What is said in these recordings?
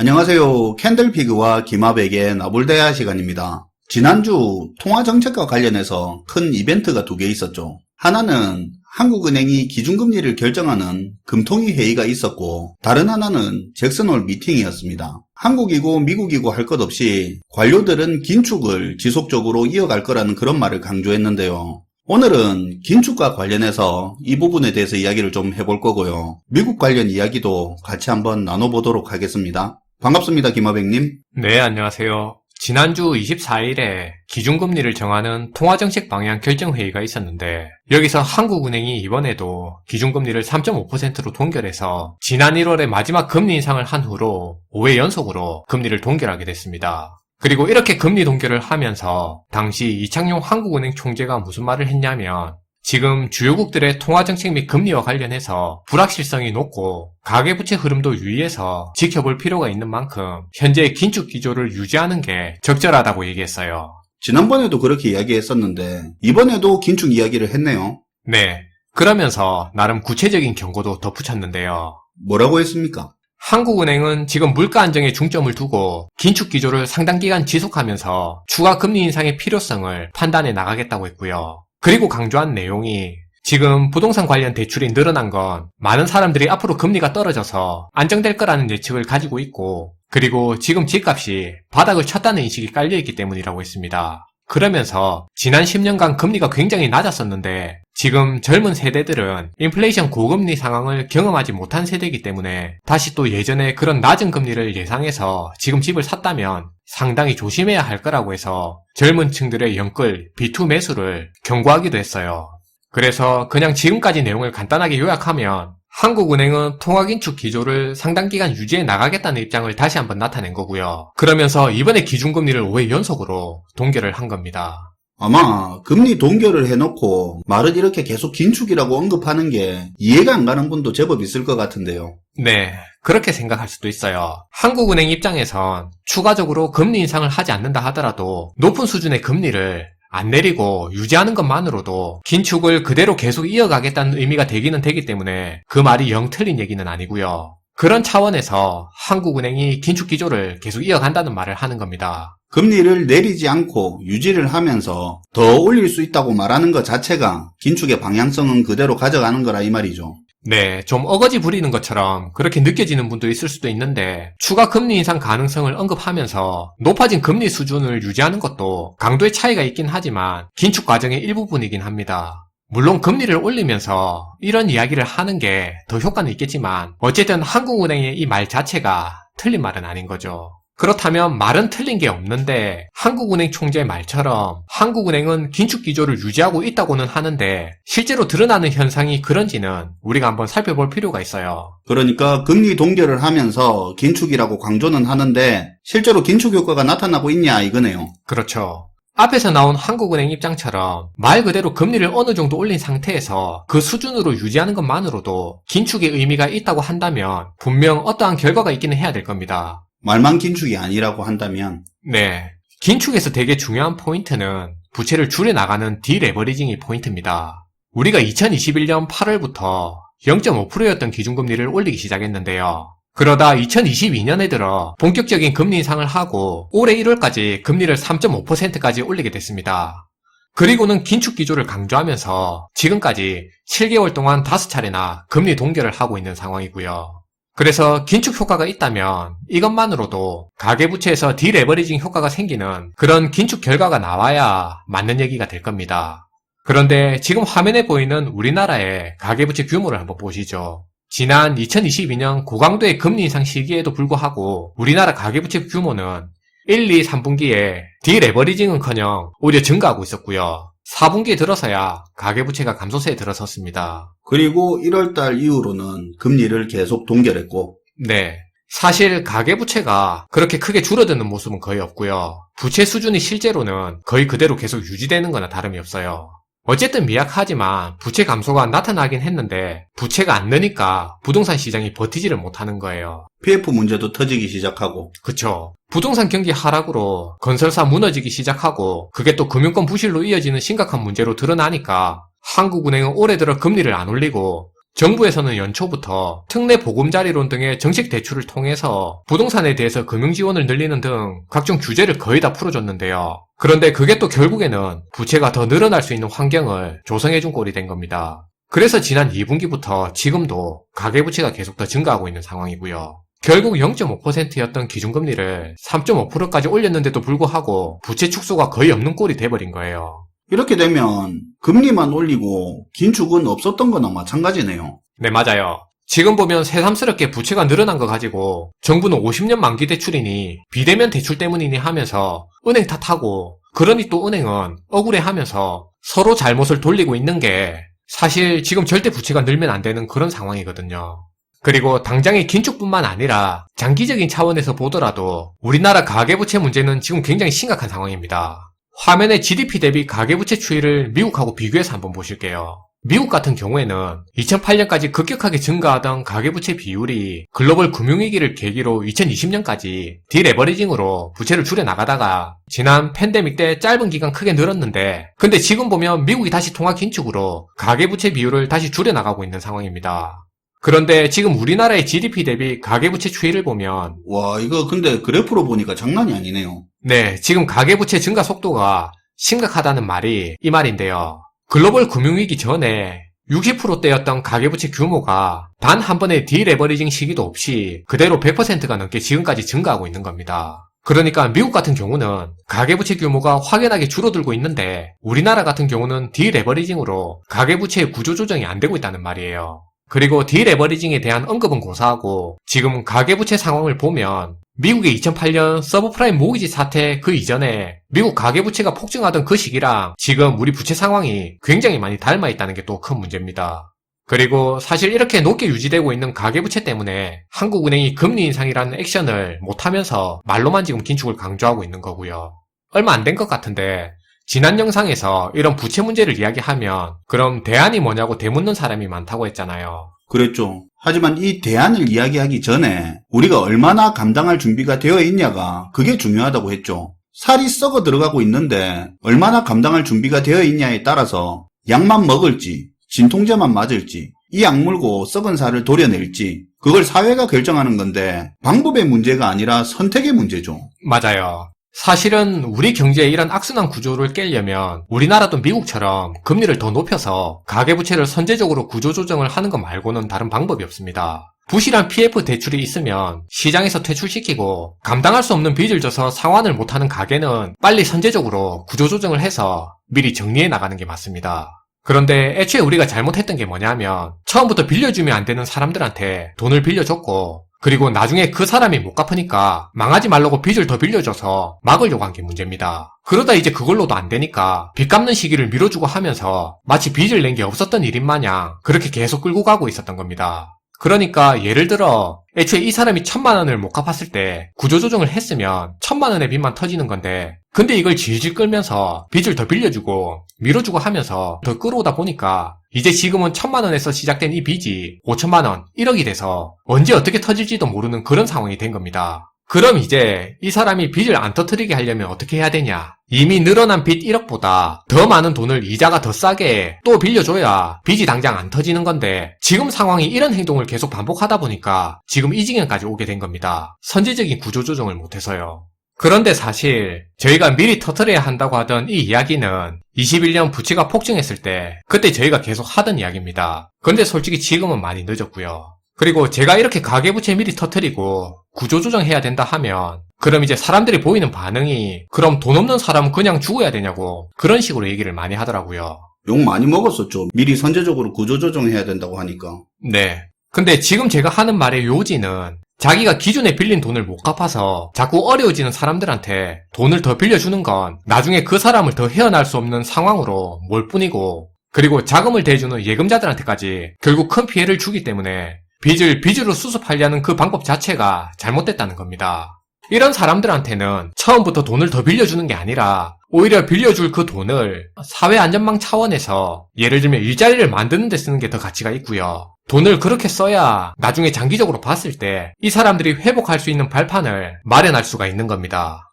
안녕하세요. 캔들피그와 김하백의 나불대화 시간입니다. 지난주 통화정책과 관련해서 큰 이벤트가 두 개 있었죠. 하나는 한국은행이 기준금리를 결정하는 금통위 회의가 있었고, 다른 하나는 잭슨홀 미팅이었습니다. 한국이고 미국이고 할 것 없이 관료들은 긴축을 지속적으로 이어갈 거라는 그런 말을 강조했는데요. 오늘은 긴축과 관련해서 이 부분에 대해서 이야기를 좀 해볼 거고요. 미국 관련 이야기도 같이 한번 나눠보도록 하겠습니다. 반갑습니다, 김하백님. 네, 안녕하세요. 지난주 24일에 기준금리를 정하는 통화정책 방향 결정회의가 있었는데, 여기서 한국은행이 이번에도 기준금리를 3.5%로 동결해서 지난 1월에 마지막 금리 인상을 한 후로 5회 연속으로 금리를 동결하게 됐습니다. 그리고 이렇게 금리 동결을 하면서 당시 이창용 한국은행 총재가 무슨 말을 했냐면, 지금 주요국들의 통화정책 및 금리와 관련해서 불확실성이 높고 가계부채 흐름도 유의해서 지켜볼 필요가 있는 만큼 현재의 긴축 기조를 유지하는 게 적절하다고 얘기했어요. 지난번에도 그렇게 이야기했었는데 이번에도 긴축 이야기를 했네요. 네, 그러면서 나름 구체적인 경고도 덧붙였는데요. 뭐라고 했습니까? 한국은행은 지금 물가 안정에 중점을 두고 긴축 기조를 상당 기간 지속하면서 추가 금리 인상의 필요성을 판단해 나가겠다고 했고요. 그리고 강조한 내용이, 지금 부동산 관련 대출이 늘어난 건 많은 사람들이 앞으로 금리가 떨어져서 안정될 거라는 예측을 가지고 있고, 그리고 지금 집값이 바닥을 쳤다는 인식이 깔려있기 때문이라고 했습니다. 그러면서 지난 10년간 금리가 굉장히 낮았었는데 지금 젊은 세대들은 인플레이션 고금리 상황을 경험하지 못한 세대이기 때문에 다시 또 예전에 그런 낮은 금리를 예상해서 지금 집을 샀다면 상당히 조심해야 할 거라고 해서 젊은 층들의 영끌, 비투 매수를 경고하기도 했어요. 그래서 그냥 지금까지 내용을 간단하게 요약하면 한국은행은 통화긴축 기조를 상당 기간 유지해 나가겠다는 입장을 다시 한번 나타낸 거고요. 그러면서 이번에 기준금리를 5회 연속으로 동결을 한 겁니다. 아마 금리 동결을 해놓고 말은 이렇게 계속 긴축이라고 언급하는 게 이해가 안 가는 분도 제법 있을 것 같은데요. 네, 그렇게 생각할 수도 있어요. 한국은행 입장에선 추가적으로 금리 인상을 하지 않는다 하더라도 높은 수준의 금리를 안 내리고 유지하는 것만으로도 긴축을 그대로 계속 이어가겠다는 의미가 되기는 되기 때문에 그 말이 영 틀린 얘기는 아니고요. 그런 차원에서 한국은행이 긴축 기조를 계속 이어간다는 말을 하는 겁니다. 금리를 내리지 않고 유지를 하면서 더 올릴 수 있다고 말하는 것 자체가 긴축의 방향성은 그대로 가져가는 거라 이 말이죠. 네, 좀 어거지 부리는 것처럼 그렇게 느껴지는 분도 있을 수도 있는데, 추가 금리 인상 가능성을 언급하면서 높아진 금리 수준을 유지하는 것도 강도의 차이가 있긴 하지만 긴축 과정의 일부분이긴 합니다. 물론 금리를 올리면서 이런 이야기를 하는 게 더 효과는 있겠지만 어쨌든 한국은행의 이 말 자체가 틀린 말은 아닌 거죠. 그렇다면 말은 틀린 게 없는데 한국은행 총재 말처럼 한국은행은 긴축 기조를 유지하고 있다고는 하는데 실제로 드러나는 현상이 그런지는 우리가 한번 살펴볼 필요가 있어요. 그러니까 금리 동결을 하면서 긴축이라고 강조는 하는데 실제로 긴축 효과가 나타나고 있냐 이거네요. 그렇죠. 앞에서 나온 한국은행 입장처럼 말 그대로 금리를 어느 정도 올린 상태에서 그 수준으로 유지하는 것만으로도 긴축의 의미가 있다고 한다면 분명 어떠한 결과가 있기는 해야 될 겁니다. 말만 긴축이 아니라고 한다면? 네. 긴축에서 되게 중요한 포인트는 부채를 줄여나가는 디레버리징이 포인트입니다. 우리가 2021년 8월부터 0.5%였던 기준금리를 올리기 시작했는데요. 그러다 2022년에 들어 본격적인 금리 인상을 하고 올해 1월까지 금리를 3.5%까지 올리게 됐습니다. 그리고는 긴축 기조를 강조하면서 지금까지 7개월 동안 5차례나 금리 동결을 하고 있는 상황이고요. 그래서 긴축 효과가 있다면 이것만으로도 가계부채에서 디레버리징 효과가 생기는 그런 긴축 결과가 나와야 맞는 얘기가 될 겁니다. 그런데 지금 화면에 보이는 우리나라의 가계부채 규모를 한번 보시죠. 지난 2022년 고강도의 금리 인상 시기에도 불구하고 우리나라 가계부채 규모는 1, 2, 3분기에 디레버리징은커녕 오히려 증가하고 있었고요. 4분기에 들어서야 가계부채가 감소세에 들어섰습니다. 그리고 1월달 이후로는 금리를 계속 동결했고. 네. 사실 가계부채가 그렇게 크게 줄어드는 모습은 거의 없고요. 부채 수준이 실제로는 거의 그대로 계속 유지되는 거나 다름이 없어요. 어쨌든 미약하지만 부채 감소가 나타나긴 했는데 부채가 안 느니까 부동산 시장이 버티지를 못하는 거예요. PF 문제도 터지기 시작하고. 그쵸. 부동산 경기 하락으로 건설사 무너지기 시작하고 그게 또 금융권 부실로 이어지는 심각한 문제로 드러나니까 한국은행은 올해 들어 금리를 안 올리고 정부에서는 연초부터 특례 보금자리론 등의 정책 대출을 통해서 부동산에 대해서 금융 지원을 늘리는 등 각종 규제를 거의 다 풀어줬는데요. 그런데 그게 또 결국에는 부채가 더 늘어날 수 있는 환경을 조성해준 꼴이 된 겁니다. 그래서 지난 2분기부터 지금도 가계부채가 계속 더 증가하고 있는 상황이고요. 결국 0.5%였던 기준금리를 3.5%까지 올렸는데도 불구하고 부채 축소가 거의 없는 꼴이 돼버린 거예요. 이렇게 되면 금리만 올리고 긴축은 없었던 거나 마찬가지네요. 네, 맞아요. 지금 보면 새삼스럽게 부채가 늘어난 거 가지고 정부는 50년 만기 대출이니 비대면 대출 때문이니 하면서 은행 탓하고, 그러니 또 은행은 억울해하면서 서로 잘못을 돌리고 있는 게 사실 지금 절대 부채가 늘면 안 되는 그런 상황이거든요. 그리고 당장의 긴축뿐만 아니라 장기적인 차원에서 보더라도 우리나라 가계부채 문제는 지금 굉장히 심각한 상황입니다. 화면에 GDP 대비 가계부채 추이를 미국하고 비교해서 한번 보실게요. 미국 같은 경우에는 2008년까지 급격하게 증가하던 가계부채 비율이 글로벌 금융위기를 계기로 2020년까지 디레버리징으로 부채를 줄여나가다가 지난 팬데믹 때 짧은 기간 크게 늘었는데, 근데 지금 보면 미국이 다시 통화 긴축으로 가계부채 비율을 다시 줄여나가고 있는 상황입니다. 그런데 지금 우리나라의 GDP 대비 가계부채 추이를 보면, 와, 이거 근데 그래프로 보니까 장난이 아니네요. 네, 지금 가계부채 증가 속도가 심각하다는 말이 이 말인데요. 글로벌 금융위기 전에 60%대였던 가계부채 규모가 단 한 번의 디레버리징 시기도 없이 그대로 100%가 넘게 지금까지 증가하고 있는 겁니다. 그러니까 미국 같은 경우는 가계부채 규모가 확연하게 줄어들고 있는데 우리나라 같은 경우는 디레버리징으로 가계부채의 구조조정이 안 되고 있다는 말이에요. 그리고 디레버리징에 대한 언급은 고사하고 지금 가계부채 상황을 보면 미국의 2008년 서브프라임 모기지 사태 그 이전에 미국 가계부채가 폭증하던 그 시기랑 지금 우리 부채 상황이 굉장히 많이 닮아 있다는 게 또 큰 문제입니다. 그리고 사실 이렇게 높게 유지되고 있는 가계부채 때문에 한국은행이 금리 인상이라는 액션을 못하면서 말로만 지금 긴축을 강조하고 있는 거고요. 얼마 안 된 것 같은데 지난 영상에서 이런 부채 문제를 이야기하면 그럼 대안이 뭐냐고 되묻는 사람이 많다고 했잖아요. 그랬죠. 하지만 이 대안을 이야기하기 전에 우리가 얼마나 감당할 준비가 되어 있냐가 그게 중요하다고 했죠. 살이 썩어 들어가고 있는데 얼마나 감당할 준비가 되어 있냐에 따라서 약만 먹을지 진통제만 맞을지 이 약물고 썩은 살을 도려낼지 그걸 사회가 결정하는 건데 방법의 문제가 아니라 선택의 문제죠. 맞아요. 사실은 우리 경제의 이런 악순환 구조를 깨려면 우리나라도 미국처럼 금리를 더 높여서 가계부채를 선제적으로 구조조정을 하는 것 말고는 다른 방법이 없습니다. 부실한 PF 대출이 있으면 시장에서 퇴출시키고 감당할 수 없는 빚을 져서 상환을 못하는 가계는 빨리 선제적으로 구조조정을 해서 미리 정리해 나가는 게 맞습니다. 그런데 애초에 우리가 잘못했던 게 뭐냐면 처음부터 빌려주면 안 되는 사람들한테 돈을 빌려줬고 그리고 나중에 그 사람이 못 갚으니까 망하지 말라고 빚을 더 빌려줘서 막으려고 한 게 문제입니다. 그러다 이제 그걸로도 안 되니까 빚 갚는 시기를 미뤄주고 하면서 마치 빚을 낸 게 없었던 일인 마냥 그렇게 계속 끌고 가고 있었던 겁니다. 그러니까 예를 들어 애초에 이 사람이 1,000만 원을 못 갚았을 때 구조조정을 했으면 1,000만 원의 빚만 터지는 건데 근데 이걸 질질 끌면서 빚을 더 빌려주고 밀어주고 하면서 더 끌어오다 보니까 이제 지금은 1,000만 원에서 시작된 이 빚이 5천만 원, 1억이 돼서 언제 어떻게 터질지도 모르는 그런 상황이 된 겁니다. 그럼 이제 이 사람이 빚을 안 터뜨리게 하려면 어떻게 해야 되냐? 이미 늘어난 빚 1억보다 더 많은 돈을 이자가 더 싸게 또 빌려줘야 빚이 당장 안 터지는 건데 지금 상황이 이런 행동을 계속 반복하다 보니까 지금 이 지경까지 오게 된 겁니다. 선제적인 구조조정을 못해서요. 그런데 사실 저희가 미리 터뜨려야 한다고 하던 이 이야기는 21년 부채가 폭증했을 때 그때 저희가 계속 하던 이야기입니다. 근데 솔직히 지금은 많이 늦었고요. 그리고 제가 이렇게 가계부채 미리 터뜨리고 구조조정해야 된다 하면 그럼 이제 사람들이 보이는 반응이 그럼 돈 없는 사람은 그냥 죽어야 되냐고 그런 식으로 얘기를 많이 하더라고요. 욕 많이 먹었었죠. 미리 선제적으로 구조조정해야 된다고 하니까. 네. 근데 지금 제가 하는 말의 요지는 자기가 기존에 빌린 돈을 못 갚아서 자꾸 어려워지는 사람들한테 돈을 더 빌려주는 건 나중에 그 사람을 더 헤어날 수 없는 상황으로 몰 뿐이고 그리고 자금을 대주는 예금자들한테까지 결국 큰 피해를 주기 때문에 빚을 빚으로 수습하려는 그 방법 자체가 잘못됐다는 겁니다. 이런 사람들한테는 처음부터 돈을 더 빌려주는 게 아니라 오히려 빌려줄 그 돈을 사회안전망 차원에서 예를 들면 일자리를 만드는 데 쓰는 게 더 가치가 있고요. 돈을 그렇게 써야 나중에 장기적으로 봤을 때 이 사람들이 회복할 수 있는 발판을 마련할 수가 있는 겁니다.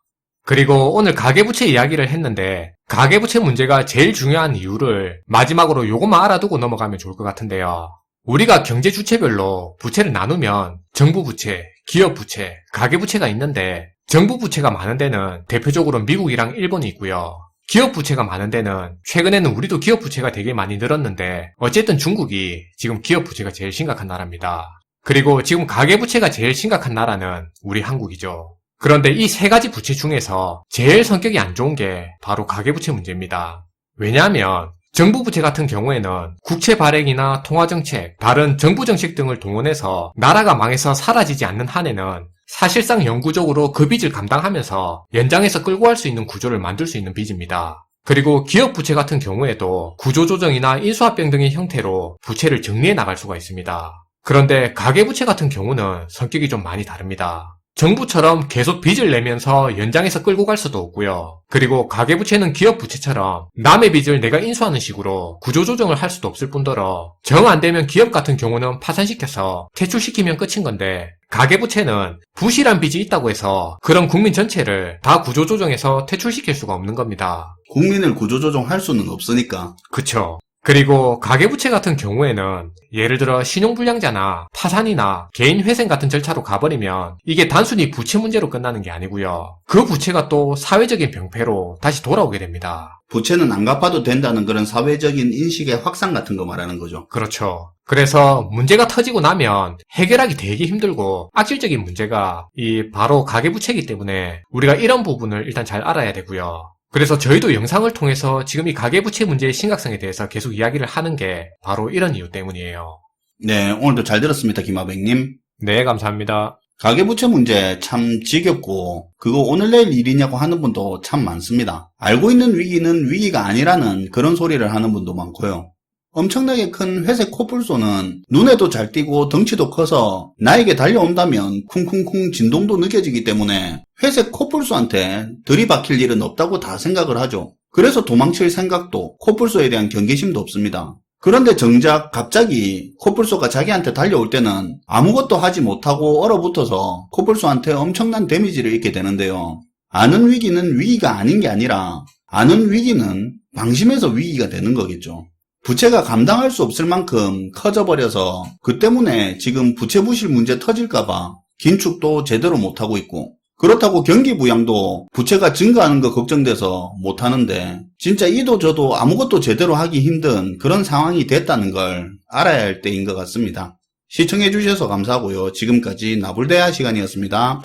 그리고 오늘 가계부채 이야기를 했는데 가계부채 문제가 제일 중요한 이유를 마지막으로 요것만 알아두고 넘어가면 좋을 것 같은데요. 우리가 경제 주체별로 부채를 나누면 정부 부채, 기업 부채, 가계 부채가 있는데 정부 부채가 많은 데는 대표적으로 미국이랑 일본이 있고요. 기업 부채가 많은 데는 최근에는 우리도 기업 부채가 되게 많이 늘었는데 어쨌든 중국이 지금 기업 부채가 제일 심각한 나라입니다. 그리고 지금 가계 부채가 제일 심각한 나라는 우리 한국이죠. 그런데 이 세 가지 부채 중에서 제일 성격이 안 좋은 게 바로 가계 부채 문제입니다. 왜냐하면 정부 부채 같은 경우에는 국채 발행이나 통화정책, 다른 정부 정책 등을 동원해서 나라가 망해서 사라지지 않는 한에는 사실상 영구적으로 그 빚을 감당하면서 연장해서 끌고 갈 수 있는 구조를 만들 수 있는 빚입니다. 그리고 기업 부채 같은 경우에도 구조조정이나 인수합병 등의 형태로 부채를 정리해 나갈 수가 있습니다. 그런데 가계부채 같은 경우는 성격이 좀 많이 다릅니다. 정부처럼 계속 빚을 내면서 연장해서 끌고 갈 수도 없고요. 그리고 가계부채는 기업부채처럼 남의 빚을 내가 인수하는 식으로 구조조정을 할 수도 없을 뿐더러 정 안 되면 기업 같은 경우는 파산시켜서 퇴출시키면 끝인 건데 가계부채는 부실한 빚이 있다고 해서 그런 국민 전체를 다 구조조정해서 퇴출시킬 수가 없는 겁니다. 국민을 구조조정할 수는 없으니까. 그쵸. 그리고 가계부채 같은 경우에는 예를 들어 신용불량자나 파산이나 개인회생 같은 절차로 가버리면 이게 단순히 부채 문제로 끝나는 게 아니고요. 그 부채가 또 사회적인 병폐로 다시 돌아오게 됩니다. 부채는 안 갚아도 된다는 그런 사회적인 인식의 확산 같은 거 말하는 거죠. 그렇죠. 그래서 문제가 터지고 나면 해결하기 되게 힘들고 악질적인 문제가 이 바로 가계부채이기 때문에 우리가 이런 부분을 일단 잘 알아야 되고요. 그래서 저희도 영상을 통해서 지금 이 가계부채 문제의 심각성에 대해서 계속 이야기를 하는 게 바로 이런 이유 때문이에요. 네, 오늘도 잘 들었습니다, 김하백님. 네, 감사합니다. 가계부채 문제 참 지겹고 그거 오늘 내일 일이냐고 하는 분도 참 많습니다. 알고 있는 위기는 위기가 아니라는 그런 소리를 하는 분도 많고요. 엄청나게 큰 회색 코뿔소는 눈에도 잘 띄고 덩치도 커서 나에게 달려온다면 쿵쿵쿵 진동도 느껴지기 때문에 회색 코뿔소한테 들이박힐 일은 없다고 다 생각을 하죠. 그래서 도망칠 생각도 코뿔소에 대한 경계심도 없습니다. 그런데 정작 갑자기 코뿔소가 자기한테 달려올 때는 아무것도 하지 못하고 얼어붙어서 코뿔소한테 엄청난 데미지를 입게 되는데요. 아는 위기는 위기가 아닌 게 아니라 아는 위기는 방심해서 위기가 되는 거겠죠. 부채가 감당할 수 없을 만큼 커져버려서 그 때문에 지금 부채 부실 문제 터질까봐 긴축도 제대로 못하고 있고 그렇다고 경기부양도 부채가 증가하는 거 걱정돼서 못하는데 진짜 이도 저도 아무것도 제대로 하기 힘든 그런 상황이 됐다는 걸 알아야 할 때인 것 같습니다. 시청해주셔서 감사하고요. 지금까지 나불대화 시간이었습니다.